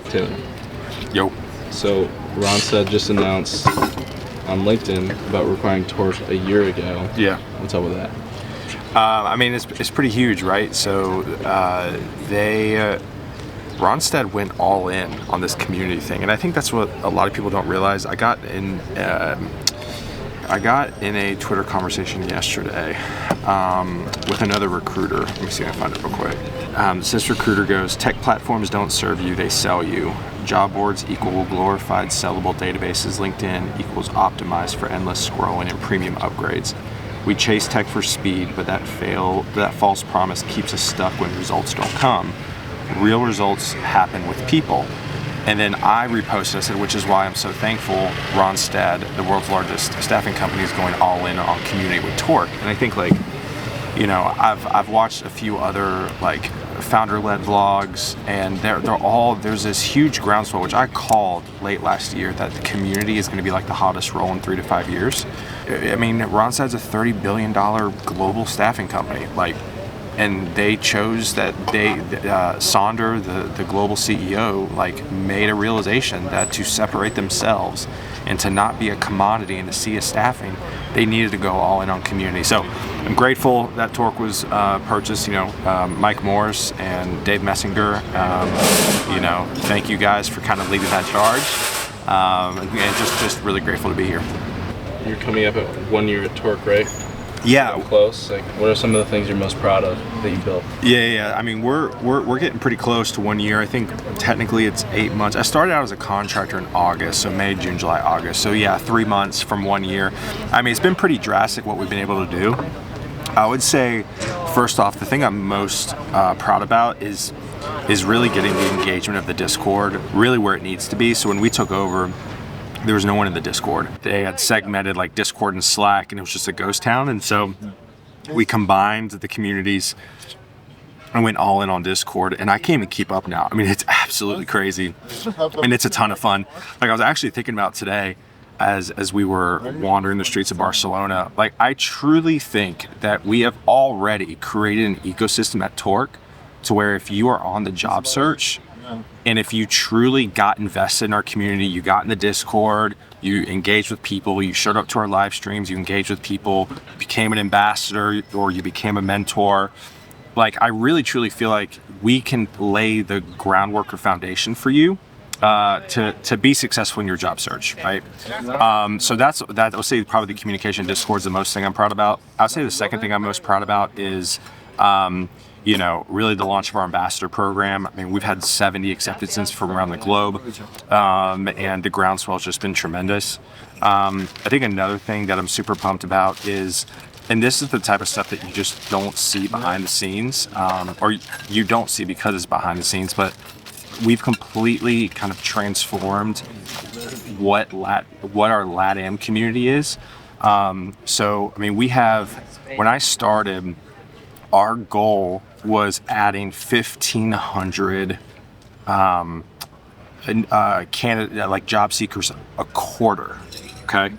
Taylor. Yo. So Randstad just announced on LinkedIn about requiring torch a year ago. Yeah. What's up with that? I mean, it's pretty huge, right? So Randstad went all in on this community thing, and I think that's what a lot of people don't realize. I got in a Twitter conversation yesterday with another recruiter. Let me see if I can find it real quick. This recruiter goes, "Tech platforms don't serve you, they sell you. Job boards equal glorified sellable databases. LinkedIn equals optimized for endless scrolling and premium upgrades. We chase tech for speed, but that false promise keeps us stuck when results don't come. Real results happen with people." And then I reposted, I said, which is why I'm so thankful Randstad, the world's largest staffing company, is going all in on community with Torque. And I think, like, you know, I've watched a few other like founder-led vlogs, and there's this huge groundswell, which I called late last year, that the community is going to be like the hottest role in 3 to 5 years. I mean, Randstad's a $30 billion global staffing company, like, and they chose that Sonder, the global CEO, like, made a realization that to separate themselves and to not be a commodity in the sea of staffing, they needed to go all in on community. So I'm grateful that Torque was purchased. You know, Mike Morris and Dave Messinger, you know, thank you guys for kind of leading that charge, and just really grateful to be here. You're coming up at 1 year at Torque, right? Yeah. Close. Like, what are some of the things you're most proud of that you built? Yeah. I mean, we're getting pretty close to 1 year. I think technically it's 8 months. I started out as a contractor in August, so May, June, July, August. So yeah, 3 months from 1 year. I mean, it's been pretty drastic what we've been able to do. I would say, first off, the thing I'm most proud about is really getting the engagement of the Discord really where it needs to be. So when we took over, there was no one in the Discord. They had segmented like Discord and Slack, and it was just a ghost town. And so we combined the communities and went all in on Discord, and I can't even keep up now. I mean, it's absolutely crazy, and it's a ton of fun. Like, I was actually thinking about today as we were wandering the streets of Barcelona, like, I truly think that we have already created an ecosystem at Torque to where if you are on the job search, and if you truly got invested in our community, you got in the Discord, you engaged with people, you showed up to our live streams, you engaged with people, became an ambassador, or you became a mentor. Like, I really truly feel like we can lay the groundwork or foundation for you to be successful in your job search, right? So that I would say probably the communication Discord is the most thing I'm proud about. I would say the second thing I'm most proud about is you know, really the launch of our ambassador program. I mean, we've had 70 acceptances from around the globe, and the groundswell has just been tremendous. I think another thing that I'm super pumped about is, and this is the type of stuff that you just don't see behind the scenes, or you don't see because it's behind the scenes, but we've completely kind of transformed what our LATAM community is. So, I mean, when I started, our goal was adding 1,500 candidate, like, job seekers a quarter. Okay,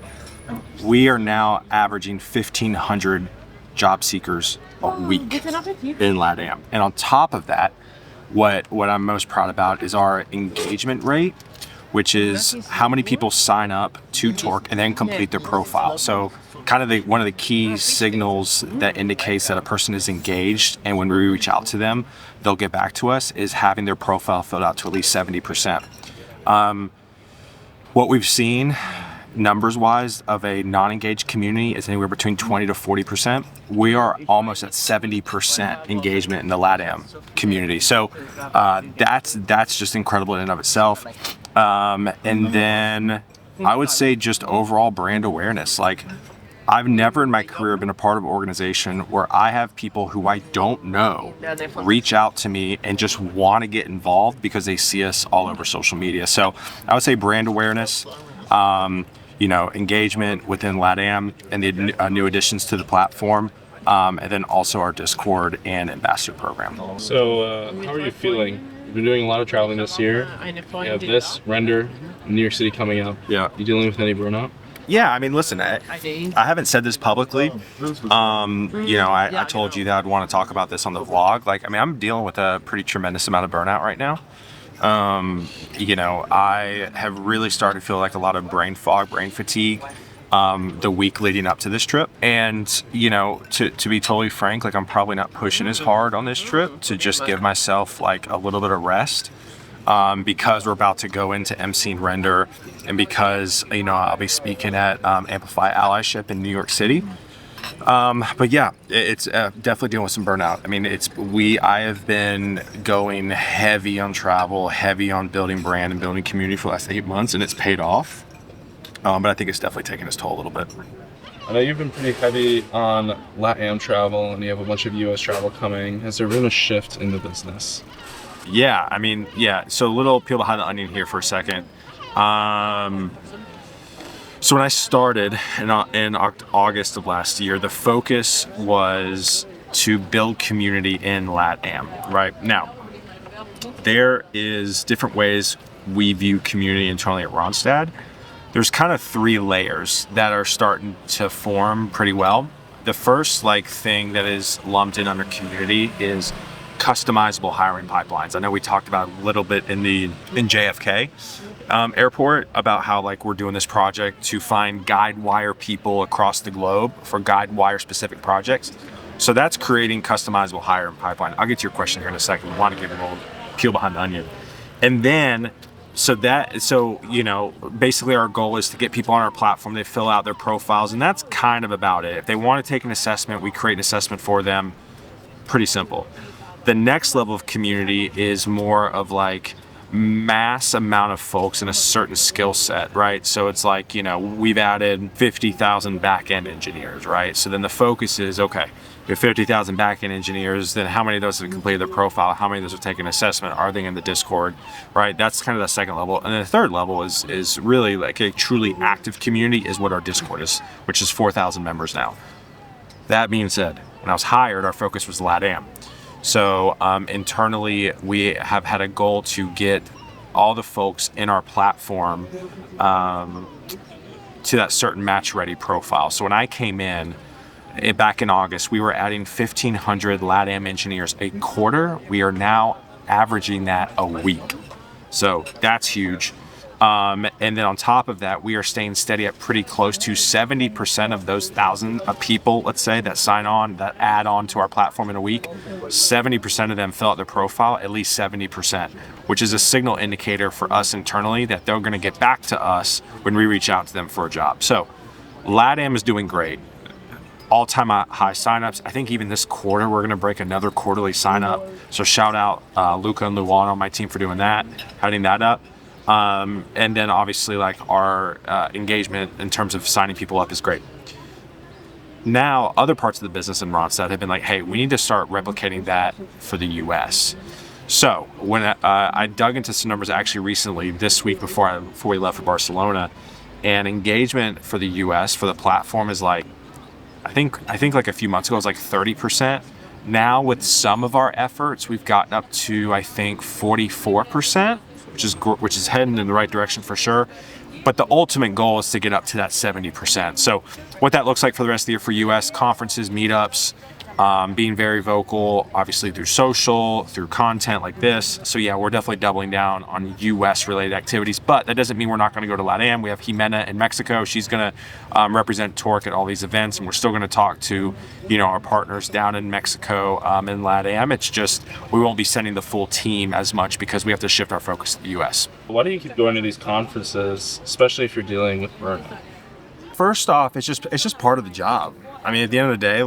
we are now averaging 1,500 job seekers a week in LATAM, and on top of that, what I'm most proud about is our engagement rate, which is how many people sign up to Torque and then complete their profile. So kind of one of the key signals that indicates that a person is engaged, and when we reach out to them, they'll get back to us, is having their profile filled out to at least 70%. What we've seen numbers-wise of a non-engaged community is anywhere between 20 to 40%. We are almost at 70% engagement in the LATAM community. So that's just incredible in and of itself. And then I would say just overall brand awareness. Like, I've never in my career been a part of an organization where I have people who I don't know reach out to me and just want to get involved because they see us all over social media. So I would say brand awareness, you know, engagement within LATAM and the new additions to the platform, and then also our Discord and ambassador program. So how are you feeling? You've been doing a lot of traveling this year. You have this render in New York City coming up. Yeah. You dealing with any burnout? Yeah, I mean, listen, I haven't said this publicly. I told you that I'd want to talk about this on the vlog. Like, I mean, I'm dealing with a pretty tremendous amount of burnout right now. I have really started to feel like a lot of brain fog, brain fatigue, the week leading up to this trip. And, to be totally frank, like, I'm probably not pushing as hard on this trip to just give myself like a little bit of rest. Because we're about to go into emceeing Render, and because I'll be speaking at Amplify Allyship in New York City. But yeah, it's definitely dealing with some burnout. I mean, I have been going heavy on travel, heavy on building brand and building community for the last 8 months, and it's paid off. But I think it's definitely taking its toll a little bit. I know you've been pretty heavy on LATAM travel, and you have a bunch of US travel coming. Has there been a shift in the business? Yeah, I mean, yeah. So a little peel behind the onion here for a second. So when I started in August of last year, the focus was to build community in LATAM, right? Now, there is different ways we view community internally at Ronstad. There's kind of 3 layers that are starting to form pretty well. The first thing that is lumped in under community is customizable hiring pipelines. I know we talked about a little bit in JFK airport about how we're doing this project to find guide wire people across the globe for guide wire specific projects. So that's creating customizable hiring pipeline. I'll get to your question here in a second. I want to give a little peel behind the onion. And then basically our goal is to get people on our platform, they fill out their profiles, and that's kind of about it. If they want to take an assessment, we create an assessment for them. Pretty simple. The next level of community is more of mass amount of folks in a certain skill set, right? So it's we've added 50,000 back-end engineers, right? So then the focus is, okay, we have 50,000 back-end engineers, then how many of those have completed their profile? How many of those have taken an assessment? Are they in the Discord, right? That's kind of the second level. And then the third level is really a truly active community is what our Discord is, which is 4,000 members now. That being said, when I was hired, our focus was LATAM. So internally, we have had a goal to get all the folks in our platform to that certain match-ready profile. So when I came in back in August, we were adding 1,500 LATAM engineers a quarter. We are now averaging that a week. So that's huge. And then on top of that, we are staying steady at pretty close to 70% of those 1,000 people, let's say, that sign on, that add on to our platform in a week. 70% of them fill out their profile, at least 70%, which is a signal indicator for us internally that they're going to get back to us when we reach out to them for a job. So LATAM is doing great. All-time high signups. I think even this quarter, we're going to break another quarterly sign up. So shout out Luca and Luana on my team for doing that, heading that up. And then obviously our engagement in terms of signing people up is great. Now, other parts of the business in Ronstad have been hey, we need to start replicating that for the US. So when I dug into some numbers actually recently, this week before we left for Barcelona, and engagement for the US for the platform is I think a few months ago it was 30%. Now with some of our efforts, we've gotten up to I think 44%. Which is heading in the right direction for sure. But the ultimate goal is to get up to that 70%. So what that looks like for the rest of the year for US conferences, meetups, being very vocal, obviously through social, through content like this. So yeah, we're definitely doubling down on US related activities, but that doesn't mean we're not going to go to LATAM. We have Jimena in Mexico. She's going to represent Torc at all these events, and we're still going to talk to, our partners down in Mexico in LATAM. It's just, we won't be sending the full team as much because we have to shift our focus to the US. Why do you keep going to these conferences, especially if you're dealing with burnout? First off, it's just part of the job. I mean, at the end of the day,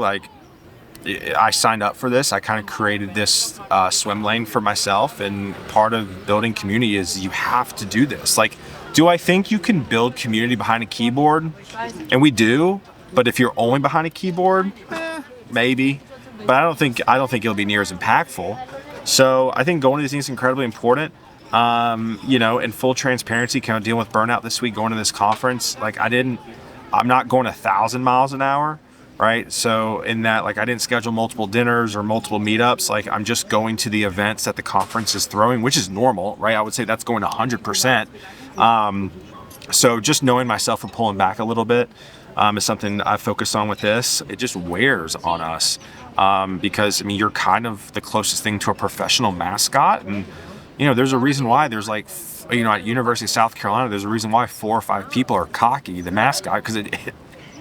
I signed up for this. I kind of created this swim lane for myself, and part of building community is you have to do this. Do I think you can build community behind a keyboard? And we do, but if you're only behind a keyboard, maybe. But I don't think it'll be near as impactful. So I think going to these things is incredibly important. In full transparency, kind of dealing with burnout this week, going to this conference, I'm not going 1,000 miles an hour. Right. So in that, I didn't schedule multiple dinners or multiple meetups. I'm just going to the events that the conference is throwing, which is normal. Right. I would say that's going 100%. So just knowing myself and pulling back a little bit is something I've focused on with this. It just wears on us because, I mean, you're kind of the closest thing to a professional mascot. And, you know, there's a reason why there's like, you know, at University of South Carolina, there's a reason why 4 or 5 people are cocky, the mascot, because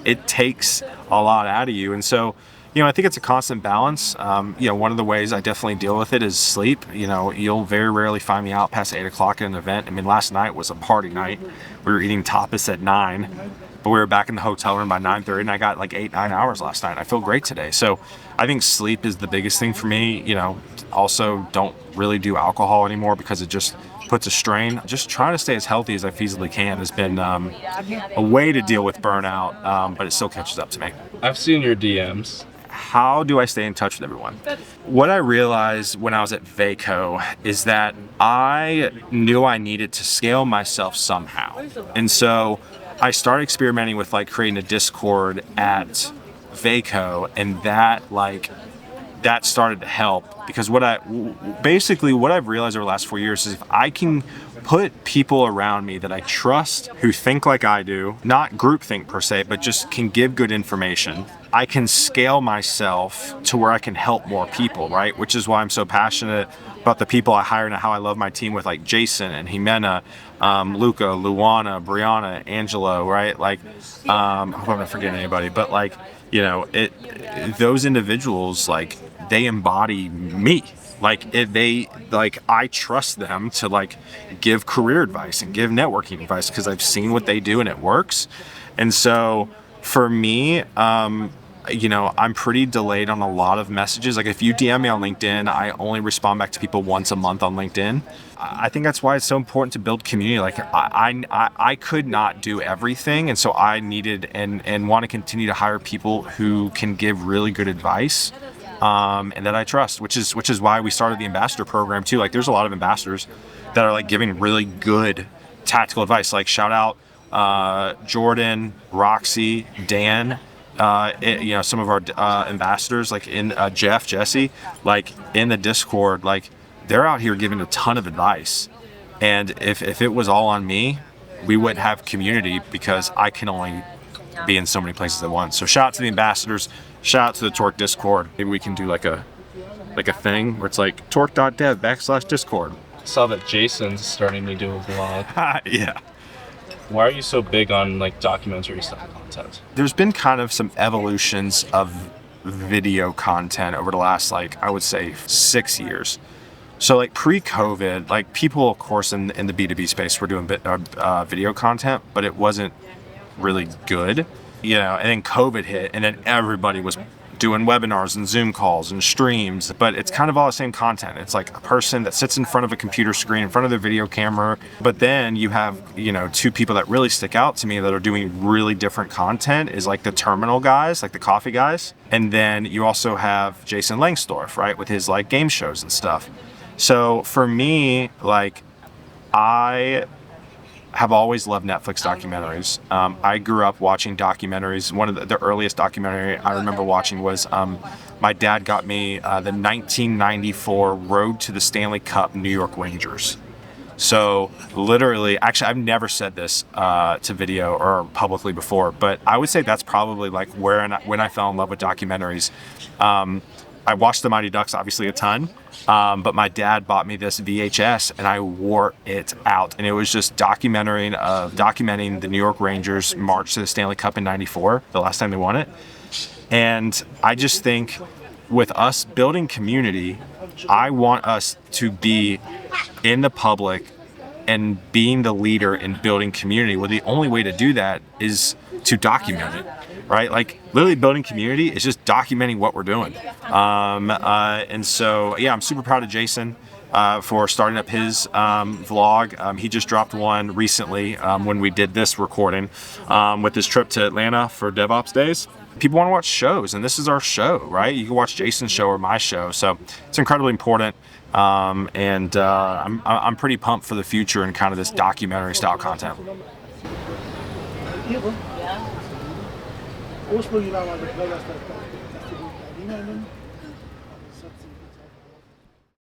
it takes a lot out of you. And so, you know, I think it's a constant balance. You know, one of the ways I definitely deal with it is sleep. You know, you'll very rarely find me out past 8 o'clock at an event. I mean, last night was a party night. We were eating tapas at 9, but we were back in the hotel room by 9:30, and I got like 8-9 hours last night. I feel great today. So I think sleep is the biggest thing for me. You know, also don't really do alcohol anymore because it just puts a strain. Just trying to stay as healthy as I feasibly can has been a way to deal with burnout, but it still catches up to me. I've seen your DMs. How do I stay in touch with everyone? What I realized when I was at Vaco is that I knew I needed to scale myself somehow. And so I started experimenting with like creating a Discord at Vaco, and that started to help, because what I've realized over the last 4 years is if I can put people around me that I trust who think like I do, not groupthink per se, but just can give good information, I can scale myself to where I can help more people, right? Which is why I'm so passionate about the people I hire and how I love my team with like Jason and Jimena, Luca, Luana, Brianna, Angelo, right? Like, I hope I'm not forgetting anybody, but like, you know, those individuals, like, they embody me. Like I trust them to like give career advice and give networking advice because I've seen what they do and it works. And so for me, you know, I'm pretty delayed on a lot of messages. Like if you DM me on LinkedIn, I only respond back to people once a month on LinkedIn. I think that's why it's so important to build community. Like I could not do everything. And so I needed and want to continue to hire people who can give really good advice. And that I trust, which is why we started the ambassador program too. Like there's a lot of ambassadors that are like giving really good tactical advice. Like shout out Jordan, Roxy, Dan, you know, some of our ambassadors, like in Jesse, like in the Discord, like they're out here giving a ton of advice. And if it was all on me, we wouldn't have community because I can only be in so many places at once. So shout out to the ambassadors. Shout out to the Torc Discord. Maybe we can do like a thing where it's like torc.dev/Discord. I saw that Jason's starting to do a vlog. Yeah. Why are you so big on like documentary style content? There's been kind of some evolutions of video content over the last, like, I would say 6 years. So like pre-COVID, like people, of course, in the B2B space were doing video content, but it wasn't really good. You know, and then COVID hit, and then everybody was doing webinars and Zoom calls and streams, but it's kind of all the same content. It's like a person that sits in front of a computer screen, in front of their video camera, but then you have, you know, 2 people that really stick out to me that are doing really different content is like the terminal guys, like the coffee guys. And then you also have Jason Langsdorff, right, with his like game shows and stuff. So for me, like, I have always loved Netflix documentaries. I grew up watching documentaries. One of the earliest documentary I remember watching was my dad got me the 1994 Road to the Stanley Cup New York Rangers. So literally, actually, I've never said this to video or publicly before, but I would say that's probably like when I fell in love with documentaries. I watched the Mighty Ducks obviously a ton, but my dad bought me this VHS and I wore it out. And it was just documenting the New York Rangers march to the Stanley Cup in '94, the last time they won it. And I just think with us building community, I want us to be in the public and being the leader in building community. Well, the only way to do that is to document it, right? Like literally building community is just documenting what we're doing. And so, yeah, I'm super proud of Jason for starting up his vlog. He just dropped one recently when we did this recording with his trip to Atlanta for DevOps Days. People want to watch shows, and this is our show, right? You can watch Jason's show or my show. So it's incredibly important. And I'm pretty pumped for the future and kind of this documentary style content. Ursprünglich war mal der Player, das